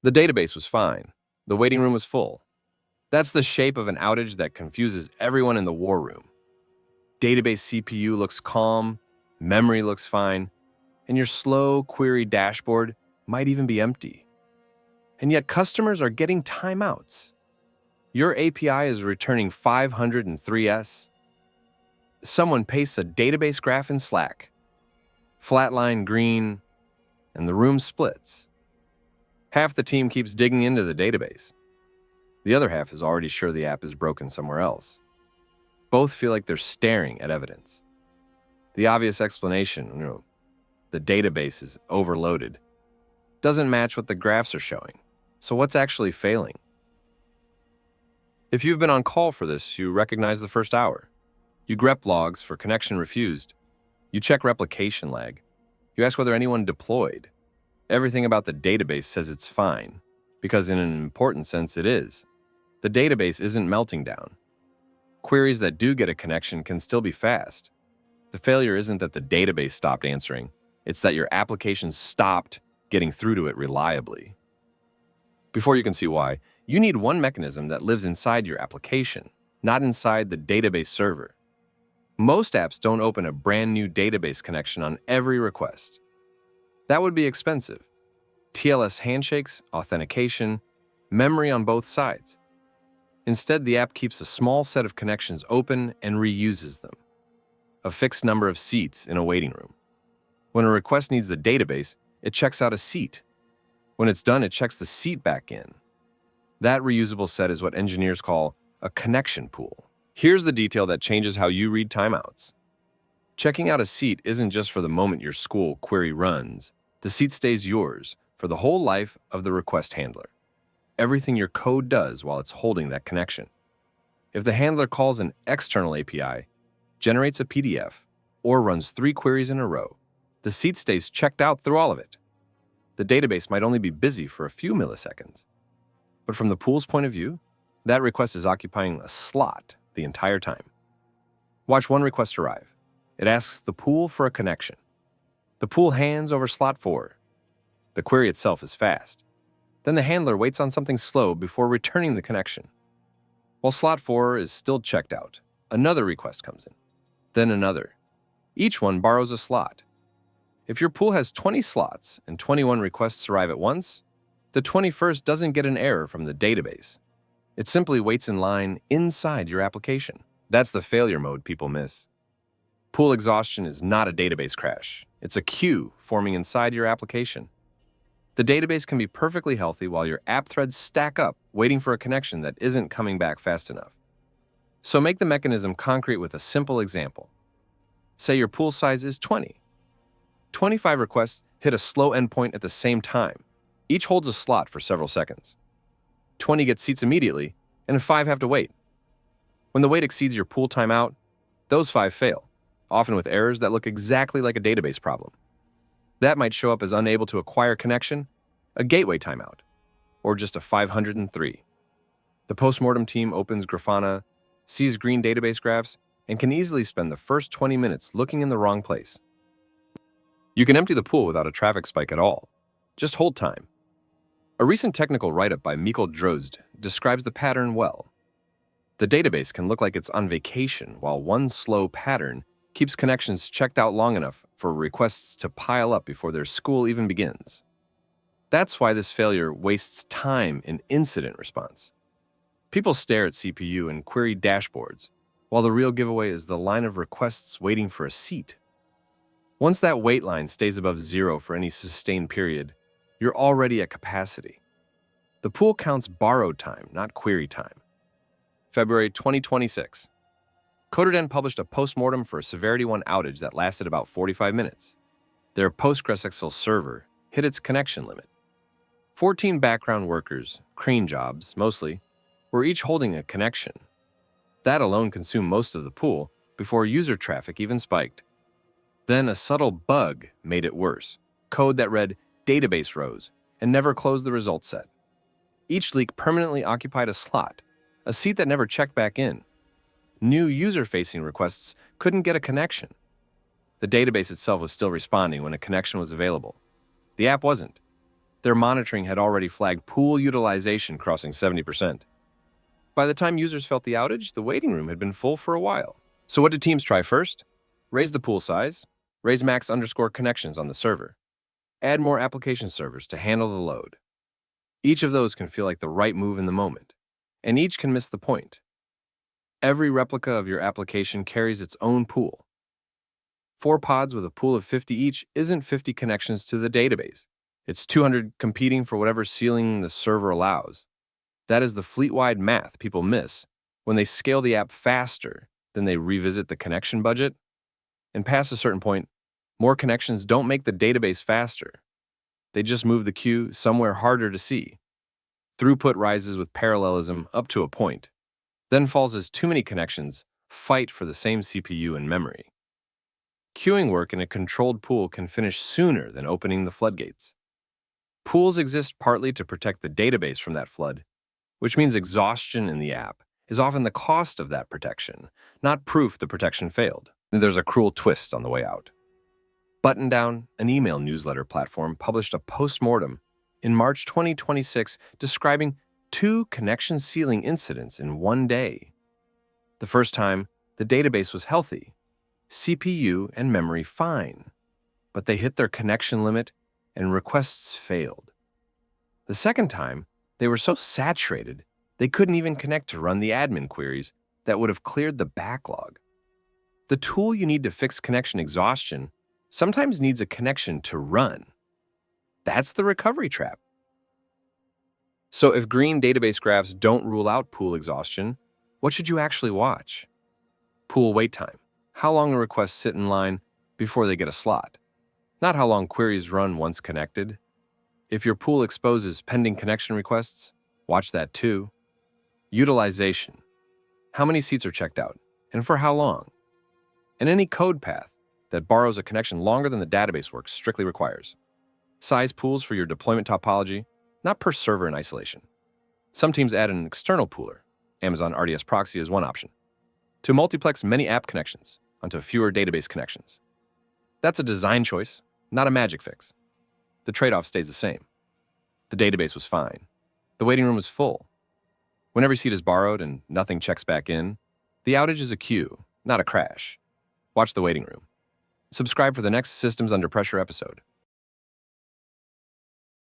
The database was fine. The waiting room was full. That's the shape of an outage that confuses everyone in the war room. Database CPU looks calm, memory looks fine, and your slow query dashboard might even be empty. And yet customers are getting timeouts. Your API is returning 503S. Someone pastes a database graph in Slack. Flatline green, and the room splits. Half the team keeps digging into the database. The other half is already sure the app is broken somewhere else. Both feel like they're staring at evidence. The obvious explanation, the database is overloaded, doesn't match what the graphs are showing. So what's actually failing? If you've been on call for this, you recognize the first hour. You grep logs for connection refused. You check replication lag. You ask whether anyone deployed. Everything about the database says it's fine, because in an important sense it is. The database isn't melting down. Queries that do get a connection can still be fast. The failure isn't that the database stopped answering, it's that your application stopped getting through to it reliably. Before you can see why, you need one mechanism that lives inside your application, not inside the database server. Most apps don't open a brand new database connection on every request. That would be expensive. TLS handshakes, authentication, memory on both sides. Instead, the app keeps a small set of connections open and reuses them. A fixed number of seats in a waiting room. When a request needs the database, it checks out a seat. When it's done, it checks the seat back in. That reusable set is what engineers call a connection pool. Here's the detail that changes how you read timeouts. Checking out a seat isn't just for the moment your school query runs. The seat stays yours for the whole life of the request handler. Everything your code does while it's holding that connection. If the handler calls an external API, generates a PDF, or runs 3 queries in a row, the seat stays checked out through all of it. The database might only be busy for a few milliseconds. But from the pool's point of view, that request is occupying a slot the entire time. Watch one request arrive. It asks the pool for a connection. The pool hands over slot 4. The query itself is fast. Then the handler waits on something slow before returning the connection. While slot 4 is still checked out, another request comes in. Then another. Each one borrows a slot. If your pool has 20 slots and 21 requests arrive at once, the 21st doesn't get an error from the database. It simply waits in line inside your application. That's the failure mode people miss. Pool exhaustion is not a database crash. It's a queue forming inside your application. The database can be perfectly healthy while your app threads stack up, waiting for a connection that isn't coming back fast enough. So make the mechanism concrete with a simple example. Say your pool size is 20. 25 requests hit a slow endpoint at the same time. Each holds a slot for several seconds. 20 get seats immediately, and 5 have to wait. When the wait exceeds your pool timeout, those 5 fail, often with errors that look exactly like a database problem. That might show up as unable to acquire connection, a gateway timeout, or just a 503. The postmortem team opens Grafana, sees green database graphs, and can easily spend the first 20 minutes looking in the wrong place. You can empty the pool without a traffic spike at all. Just hold time. A recent technical write-up by Drozd describes the pattern well. The database can look like it's on vacation while one slow pattern keeps connections checked out long enough for requests to pile up before their school even begins. That's why this failure wastes time in incident response. People stare at CPU and query dashboards, while the real giveaway is the line of requests waiting for a seat. Once that wait line stays above 0 for any sustained period, you're already at capacity. The pool counts borrowed time, not query time. February 2026. CoderDen published a postmortem for a Severity 1 outage that lasted about 45 minutes. Their PostgreSQL server hit its connection limit. 14 background workers, crane jobs mostly, were each holding a connection. That alone consumed most of the pool before user traffic even spiked. Then a subtle bug made it worse. Code that read database rows and never closed the result set. Each leak permanently occupied a slot, a seat that never checked back in. New user-facing requests couldn't get a connection. The database itself was still responding when a connection was available. The app wasn't. Their monitoring had already flagged pool utilization crossing 70%. By the time users felt the outage, the waiting room had been full for a while. So what did teams try first? Raise the pool size, raise max_connections on the server, add more application servers to handle the load. Each of those can feel like the right move in the moment, and each can miss the point. Every replica of your application carries its own pool. 4 pods with a pool of 50 each isn't 50 connections to the database. It's 200 competing for whatever ceiling the server allows. That is the fleet-wide math people miss when they scale the app faster than they revisit the connection budget. And past a certain point, more connections don't make the database faster. They just move the queue somewhere harder to see. Throughput rises with parallelism up to a point, then falls as too many connections fight for the same CPU and memory. Queuing work in a controlled pool can finish sooner than opening the floodgates. Pools exist partly to protect the database from that flood, which means exhaustion in the app is often the cost of that protection, not proof the protection failed. There's a cruel twist on the way out. Buttondown, an email newsletter platform, published a postmortem in March 2026 describing 2 connection ceiling incidents in one day. The first time, the database was healthy, CPU and memory fine, but they hit their connection limit and requests failed. The second time, they were so saturated, they couldn't even connect to run the admin queries that would have cleared the backlog. The tool you need to fix connection exhaustion sometimes needs a connection to run. That's the recovery trap. So if green database graphs don't rule out pool exhaustion, what should you actually watch? Pool wait time. How long a request sit in line before they get a slot. Not how long queries run once connected. If your pool exposes pending connection requests, watch that too. Utilization. How many seats are checked out, and for how long? And any code path that borrows a connection longer than the database work strictly requires. Size pools for your deployment topology, not per server in isolation. Some teams add an external pooler, Amazon RDS proxy is one option, to multiplex many app connections onto fewer database connections. That's a design choice, not a magic fix. The trade-off stays the same. The database was fine. The waiting room was full. When every seat is borrowed and nothing checks back in, the outage is a queue, not a crash. Watch the waiting room. Subscribe for the next Systems Under Pressure episode.